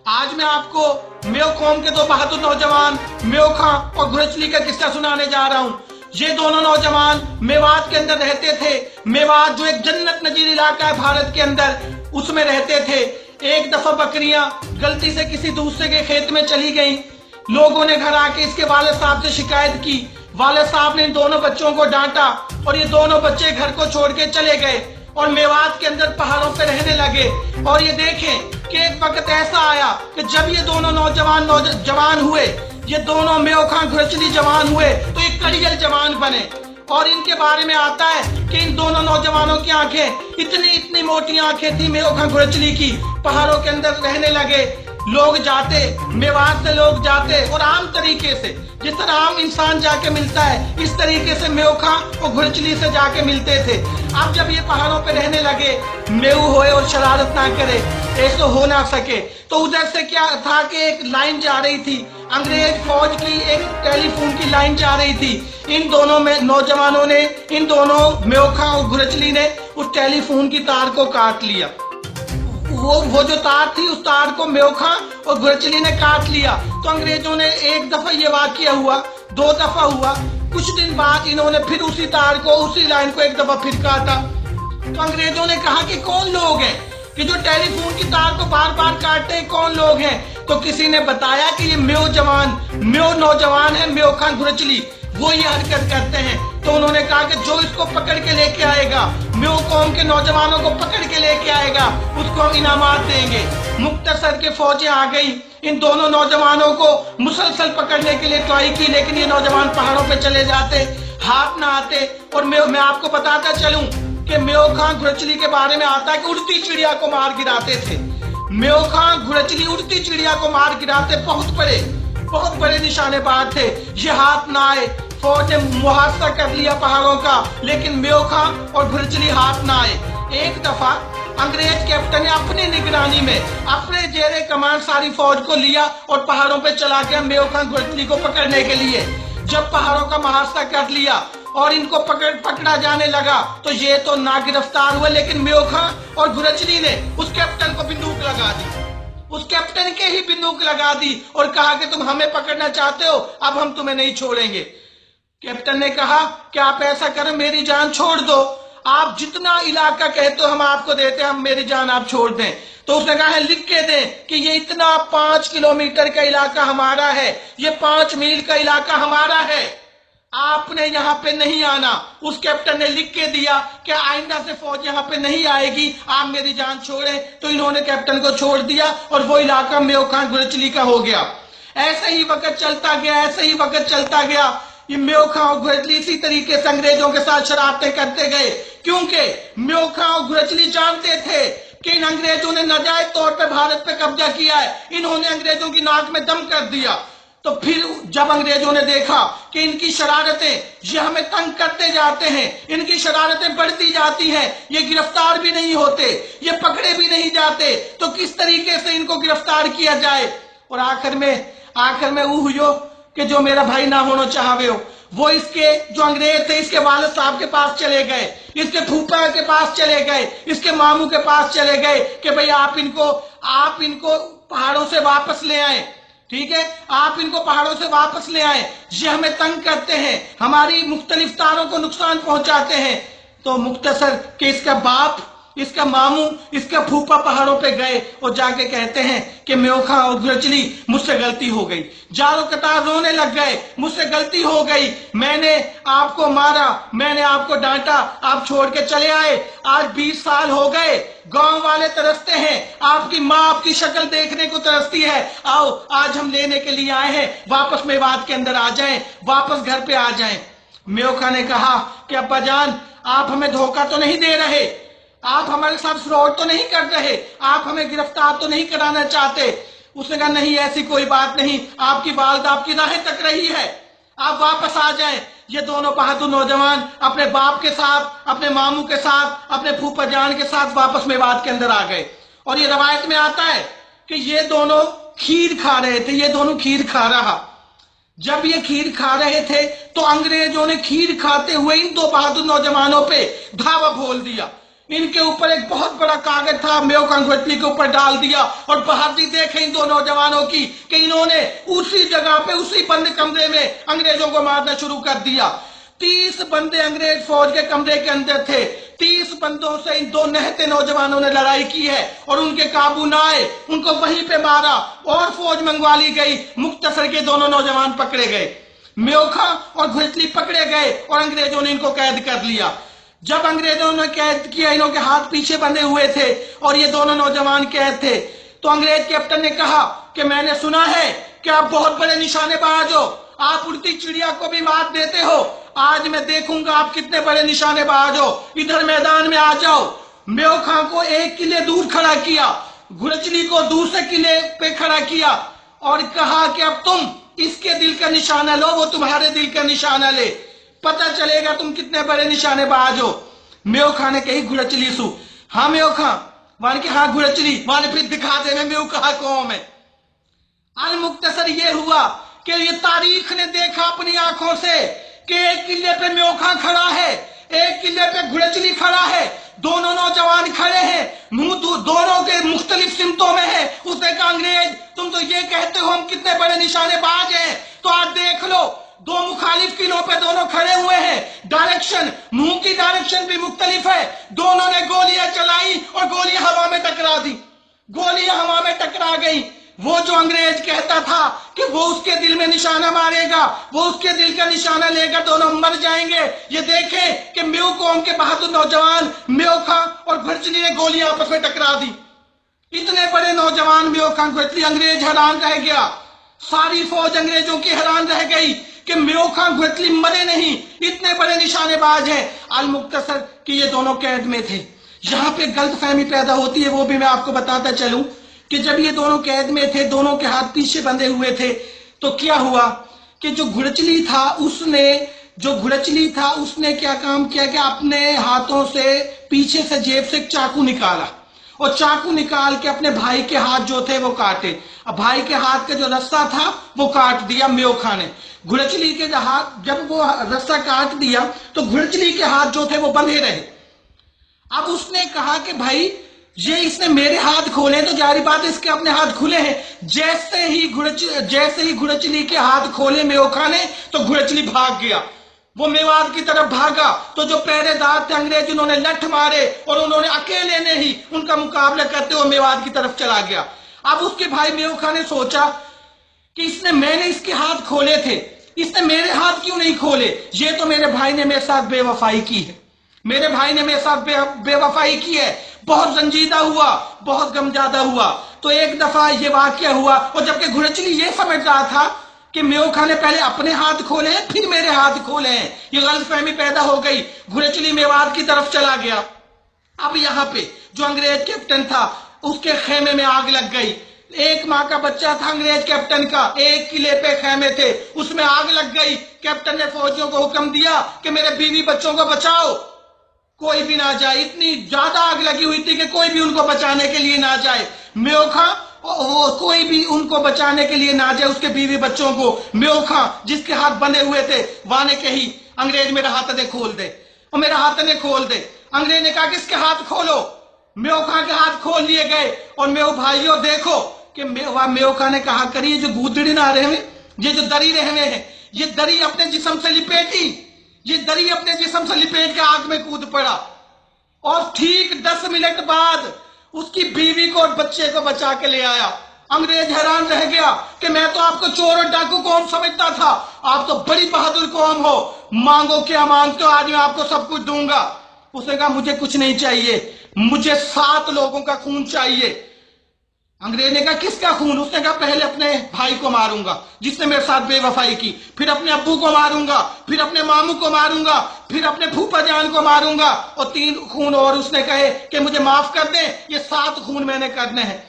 आज मैं आपको मेयो कौम के दो बहादुर नौजवान मेयो खां और घुरचली का किस्सा सुनाने जा रहा हूँ। ये दोनों नौजवान मेवात के अंदर रहते थे। मेवात जो एक जन्नत नजीर इलाका है भारत के अंदर, उसमें रहते थे। एक दफा बकरियां गलती से किसी दूसरे के खेत में चली गईं। लोगों ने घर आके इसके वालिद साहब से शिकायत की। वालिद साहब ने इन दोनों बच्चों को डांटा और ये दोनों बच्चे घर को छोड़ के चले गए और मेवात के अंदर पहाड़ों पे रहने लगे। और ये देखें कि एक वक्त ऐसा आया कि जब ये दोनों नौजवान जवान हुए, ये दोनों मेयो खां घुरचली जवान हुए, तो ये कड़ियल जवान बने। और इनके बारे में आता है कि इन दोनों नौजवानों की आंखें इतनी मोटी आंखें थी मेयो खां घुरचली की। पहाड़ों के अंदर रहने लगे, लोग जाते, मेवात से लोग जाते और आम तरीके से जिस तरह आम इंसान जाके मिलता है, इस तरीके से मेयो खां और घुरचली से जाके मिलते थे। अब जब ये पहाड़ों पे रहने लगे, मेऊ होए और शरारत ना करे, ऐसा हो ना सके, तो उधर से क्या था कि एक लाइन जा रही थी, अंग्रेज फौज की एक टेलीफोन की लाइन जा रही थी। इन दोनों में नौजवानों ने, इन दोनों मेयो खां और घुरचली ने उस टेलीफोन की तार को काट लिया। वो जो तार थी, उस तार को मेयो खां और घुरचली ने काट लिया। तो अंग्रेजों ने एक दफा ये वाकया हुआ, दो दफा हुआ, कुछ दिन बाद इन्होंने फिर उसी तार को, उसी लाइन को एक दफा फिर काटा। तो अंग्रेजों ने कहा कि कौन लोग हैं कि जो टेलीफोन की तार को बार बार काटते हैं, कौन लोग हैं? तो किसी ने बताया कि ये मेयो नौजवान है, मेयो खां घुरचली, वो ये हरकत करते हैं। तो उन्होंने कहा कि जो इसको पकड़ के लेके आएगा, मेयो कौम के नौजवानों को पकड़ के लेके आएगा, उसको हम इनामात देंगे। मुख्तसर के फौजें आ गई, इन दोनों नौजवानों को मुसलसल पकड़ने के लिए ट्राई की, लेकिन ये नौजवान पहाड़ों पे चले जाते, हाथ ना आते। और मैं आपको बताता चलूं कि मेयो खां घुरचली के बारे में आता है कि उड़ती चिड़िया को मार गिराते थे। मेयो खां घुरचली उड़ती चिड़िया को मार गिराते, बहुत बड़े निशानेबाज थे। ये हाथ ना आए, फौज ने मुहासरा कर लिया पहाड़ों का, लेकिन मेयो खां और घुरचली हाथ ना आए। एक दफा अंग्रेज कैप्टन ने अपनी निगरानी में, अपने जेरे कमांड सारी फौज को लिया और पहाड़ों पे चला गया मेयो खां घुरचली को पकड़ने के लिए। जब पहाड़ों का मुहासरा कर लिया और इनको पकड़ा जाने लगा, तो ये तो ना गिरफ्तार हुए, लेकिन मेयो खां और घुरचली ने उस कैप्टन को बंदूक लगा दी, उस कैप्टन के ही बंदूक लगा दी और कहा कि तुम हमें पकड़ना चाहते हो, अब हम तुम्हें नहीं छोड़ेंगे। कैप्टन ने कहा कि आप ऐसा करें, मेरी जान छोड़ दो, आप जितना इलाका कहते हो हम आपको देते हैं, हम मेरी जान आप छोड़ दें। तो उसने कहा है लिख के दें कि ये इतना 5 किलोमीटर का इलाका हमारा है, ये 5 मील का इलाका हमारा है, आपने यहाँ पे नहीं आना। उस कैप्टन ने लिख के दिया कि आइंदा से फौज यहाँ पे नहीं आएगी, आप मेरी जान छोड़ें। तो इन्होंने कैप्टन को छोड़ दिया और वो इलाका मेयो खां घुरचली का हो गया। ऐसे ही वक्त चलता गया, ये मेयो खां और घुरचली इसी तरीके से अंग्रेजों के साथ शरारतें करते गए, क्योंकि मेयो खां और घुरचली जानते थे कि इन अंग्रेजों ने नाजायज तौर पे भारत पे कब्जा किया है, इन्होंने अंग्रेजों की नाक में दम कर दिया। तो फिर जब अंग्रेजों ने देखा कि इनकी शरारतें, ये हमें तंग करते जाते हैं, इनकी शरारतें बढ़ती जाती हैं, ये गिरफ्तार भी नहीं होते, ये पकड़े भी नहीं जाते, तो किस तरीके से इनको गिरफ्तार किया जाए। और आखिर में वो हुई कि जो मेरा भाई ना होना चाहवे हो, वो इसके जो अंग्रेज थे, इसके वालिद साहब के पास चले गए, इसके फूफा के पास चले गए, इसके मामू के पास चले गए कि भाई आप इनको पहाड़ों से वापस ले आए, ठीक है, आप इनको पहाड़ों से वापस ले आए, ये हमें तंग करते हैं, हमारी मुख्तलिफ तारों को नुकसान पहुंचाते हैं। तो मुख्तसर के इसका बाप, इसका मामू, इसका फूफा पहाड़ों पे गए और जाके कहते हैं कि मेयो खां और घुरचली, मुझसे गलती हो गई। जारो कतार रोने लग गए, मुझसे गलती हो गई, मैंने आपको मारा, मैंने आपको डांटा, आप छोड़ के चले आए, आज 20 साल हो गए, गांव वाले तरसते हैं, आपकी माँ आपकी शक्ल देखने को तरसती है, आओ आज हम लेने के लिए आए हैं, वापस मेवात के अंदर आ जाएं, वापस घर पे आ जाएं। मेयो खां ने कहा कि अब्बा जान, आप हमें धोखा तो नहीं दे रहे, आप हमारे साथ फ्रॉड तो नहीं कर रहे, आप हमें गिरफ्तार तो नहीं कराना चाहते। उसने कहा नहीं, ऐसी कोई बात नहीं, आपकी वालिदा आपकी राहें तक रही है, आप वापस आ जाएं। ये दोनों बहादुर नौजवान अपने बाप के साथ, अपने मामू के साथ, अपने फूफा जान के साथ वापस मेवात के अंदर आ गए। और ये रवायत में आता है कि ये दोनों खीर खा रहे थे, ये दोनों खीर खा रहा। जब ये खीर खा रहे थे तो अंग्रेजों ने खीर खाते हुए इन दो बहादुर नौजवानों पे धावा बोल दिया इनके ऊपर एक बहुत बड़ा कागज था, मेयो कांगोटली के ऊपर डाल दिया और बहादुरी देखे इन दो नौजवानों की कि इन्होंने उसी जगह पे उसी बंद कमरे में अंग्रेजों को मारना शुरू कर दिया। 30 बंदे अंग्रेज फौज के कमरे के अंदर थे। 30 बंदों से इन दो नहते नौजवानों ने लड़ाई की है और उनके काबू न आए, उनको वहीं पे मारा और फौज मंगवा ली गई। मुख्तसर के दोनों नौजवान पकड़े गए, मेयो खां और घुरचली पकड़े गए और अंग्रेजों ने इनको कैद कर लिया। जब अंग्रेजों ने कैद किया, इन्हों के हाथ पीछे बंधे हुए थे और ये दोनों नौजवान कैद थे, तो अंग्रेज कैप्टन ने कहा कि मैंने सुना है कि आप बहुत बड़े निशानेबाज हो, आप उड़ती चिड़िया को भी मात देते हो, आज मैं देखूंगा आप कितने बड़े निशानेबाज हो, इधर मैदान में आ जाओ। मेयो खां को एक किले दूर खड़ा किया, घुरचली को दूसरे किले पे खड़ा किया और कहा कि अब तुम इसके दिल का निशाना लो, वो तुम्हारे दिल का निशाना ले, पता चलेगा तुम कितने बड़े निशानेबाज हो। मेयो खां ने कही घुरचली सु, हाँ मेयो खां, मान के हाँ घुरचली, मान फिर दिखा दे मैं मेयो कहा कौन है। अल मुख्तसर ये हुआ कि ये तारीख ने देखा अपनी आंखों से कि एक किले पे मेयो खां खड़ा है, एक किले पे घुरचली खड़ा है, दोनों नौजवान खड़े हैं, मुंह दोनों के मुख्तलिफ सिमतों में है। उसने कहा अंग्रेज तुम तो ये कहते हो हम कितने बड़े निशानेबाज हैं, तो आज देख लो दो मुखालिफ किलों पे दोनों खड़े हुए हैं, डायरेक्शन मुंह की डायरेक्शन भी मुख्तलिफ है, दोनों ने गोलियां चलाई और गोलियां हवा में टकरा दी, गोलियां हवा में टकरा गई। वो जो अंग्रेज कहता था कि वो उसके दिल में निशाना मारेगा, वो उसके दिल का निशाना लेगा, दोनों मर जाएंगे, ये देखे कि मेयो कौम के बहादुर नौजवान मेयो खां और घुरचली ने गोलियां आपस में टकरा दी। इतने बड़े नौजवान मेयो खां घुरचली, अंग्रेज हैरान रह गया, सारी फौज अंग्रेजों की हैरान रह गई कि मेयो खां घुरचली मरे नहीं, इतने बड़े निशानेबाज हैं। अल मुख्तसर कि ये दोनों कैद में थे। यहाँ पे गलतफहमी पैदा होती है, वो भी मैं आपको बताता चलूं कि जब ये दोनों कैद में थे, दोनों के हाथ पीछे बंधे हुए थे, तो क्या हुआ कि जो घुरचली था उसने क्या काम किया कि अपने हाथों से पीछे से जेब से एक चाकू निकाला और चाकू निकाल के अपने भाई के हाथ जो थे वो काटे। अब भाई के हाथ का जो रस्सा था वो काट दिया मेयो खां ने। घुरचली के हाथ जब वो रस्सा काट दिया तो घुरचली के हाथ जो थे वो बंधे रहे। अब उसने कहा कि भाई ये इसने मेरे हाथ खोले तो जारी बात इसके अपने हाथ खुले हैं। जैसे ही घुरचली के हाथ खोले मेयो खां ने तो घुरचली भाग गया, वो मेवात की तरफ भागा। तो जो पहरेदार थे अंग्रेज उन्होंने लठ मारे और उन्होंने अकेले ने ही उनका मुकाबला करते हुए मेवात की तरफ चला गया। अब उसके भाई मेयो खां ने सोचा कि मैंने इसके हाथ खोले थे, इसने मेरे हाथ क्यों नहीं खोले, ये तो मेरे भाई ने मेरे साथ बेवफाई की है, मेरे भाई ने मेरे साथ बेवफाई की है। बहुत रंजीदा हुआ, बहुत गमजादा हुआ। तो एक दफा ये वाकया हुआ और जबकि घुरचली ये समझ रहा था कि मेयो खां ने पहले अपने हाथ खोले हैं फिर मेरे हाथ खोले हैं, ये गलतफहमी पैदा हो गई। घुरचली मेवात की तरफ चला गया। अब यहाँ पे जो अंग्रेज कैप्टन था उसके खेमे में आग लग गई। एक माँ का बच्चा था अंग्रेज कैप्टन का, एक किले पे खेमे थे, उसमें आग लग गई। कैप्टन ने फौजियों को हुक्म दिया कि मेरे बीवी बच्चों को बचाओ, कोई भी ना जाए। इतनी ज्यादा आग लगी हुई थी कि कोई भी उनको बचाने के लिए ना जाए। मेयो खां कोई भी उनको बचाने के लिए ना जाए, उसके बीवी बच्चों को। मेयो खां जिसके हाथ बंधे हुए थे वाने कही अंग्रेज मेरा हाथ ने खोल दे, और मेरा हाथ ने खोल दे। अंग्रेज ने कहा किसके हाथ खोलो, मेयो खां के हाथ खोल लिए गए। और मेयो भाइयों देखो कि मेयो खां ने कहा करिए जो गूदड़ी ना रहे, ये जो दरी रहे हैं, ये दरी अपने जिस्म से लिपेटी, ये दरी अपने जिस्म से लिपेट के आग में कूद पड़ा और ठीक 10 मिनट बाद उसकी बीवी को और बच्चे को बचा के ले आया। अंग्रेज हैरान रह गया कि मैं तो आपको चोर और डाकू कौम समझता था, आप तो बड़ी बहादुर कौम हो, मांगो क्या मांगते हो, आज मैं आपको सब कुछ दूंगा। उसने कहा मुझे कुछ नहीं चाहिए, मुझे 7 लोगों का खून चाहिए। अंग्रेज ने कहा किसका खून? उसने कहा पहले अपने भाई को मारूंगा जिसने मेरे साथ बेवफाई की, फिर अपने अब्बू को मारूंगा, फिर अपने मामू को मारूंगा, फिर अपने फूफा जान को मारूंगा, और 3 खून और उसने कहे कि मुझे माफ कर दे, ये 7 खून मैंने करने हैं।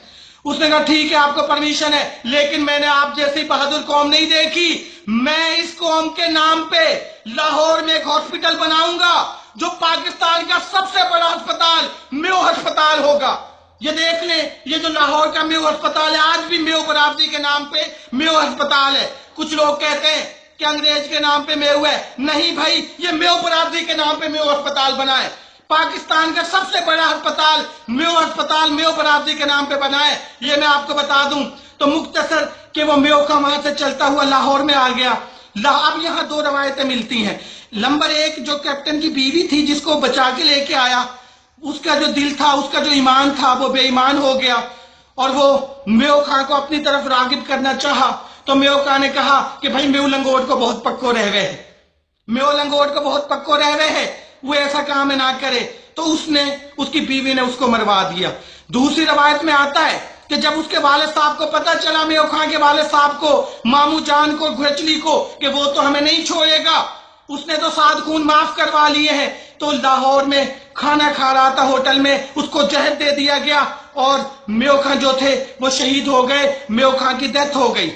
उसने कहा ठीक है आपको परमिशन है, लेकिन मैंने आप जैसी बहादुर कौम नहीं देखी। मैं इस कौम के नाम पे लाहौर में एक हॉस्पिटल बनाऊंगा जो पाकिस्तान का सबसे बड़ा अस्पताल मेयो अस्पताल होगा। ये देख ले, ये जो लाहौर का मेयो अस्पताल है आज भी मेयो बरादरी के नाम पे मेयो अस्पताल है। कुछ लोग कहते हैं कि अंग्रेज के नाम पे मेयो है, नहीं भाई, ये मेयो बरादरी के नाम पे मेयो अस्पताल बना है। पाकिस्तान का सबसे बड़ा अस्पताल मेयो बरादरी के नाम पे बना है, ये मैं आपको बता दूं। तो मुख्तसर कि वो मेयो का वहां से चलता हुआ लाहौर में आ गया। अब यहाँ दो रवायतें मिलती हैं। नंबर एक, जो कैप्टन की बीवी थी जिसको बचा के लेके आया, उसका जो दिल था, उसका जो ईमान था, वो बेईमान हो गया और वो मेयो खां को अपनी तरफ रागिब करना चाहा। तो मेयो खां ने कहा कि भाई मेयो लंगोट को बहुत पक्को रह गए है, मेयो लंगोट को बहुत पक्को रह गए है, वो ऐसा काम ना करे। तो उसकी बीवी ने उसको मरवा दिया। दूसरी रवायत में आता है कि जब उसके वालिद साहब को पता चला, मेयो खां के वालिद साहब को, मामू जान को, घुरचली को, कि वो तो हमें नहीं छोड़ेगा, उसने तो 7 खून माफ करवा लिए हैं, तो लाहौर में खाना खा रहा था होटल में, उसको जहर दे दिया गया और मेयो खां जो थे वो शहीद हो गए, मेयो खां की डेथ हो गई।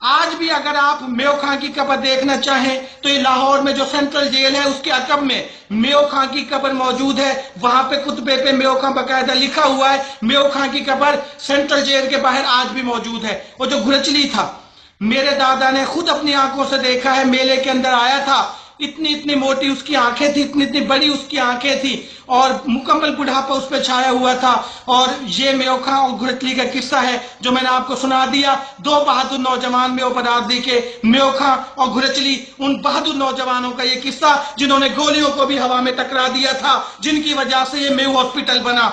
आज भी अगर आप मेयो खां की कब्र देखना चाहें तो ये लाहौर में जो सेंट्रल जेल है उसके अकब में मेयो खां की कब्र मौजूद है। वहां पे कुतबे पे मेयो खां बकायदा लिखा हुआ है। मेयो खां की कब्र सेंट्रल जेल के बाहर आज भी मौजूद है। वो जो घुरचली था, मेरे दादा ने खुद अपनी आंखों से देखा है, मेले के अंदर आया था, इतनी इतनी मोटी उसकी आंखें थी, इतनी इतनी बड़ी उसकी आंखें थी और मुकम्मल बुढ़ापा उस पर छाया हुआ था। और ये मेयो खां और घुरचली का किस्सा है जो मैंने आपको सुना दिया। 2 बहादुर नौजवान मेयो बरादरी के, मेयो खां और घुरचली, उन बहादुर नौजवानों का ये किस्सा जिन्होंने गोलियों को भी हवा में टकरा दिया था, जिनकी वजह से ये मेयो हॉस्पिटल बना।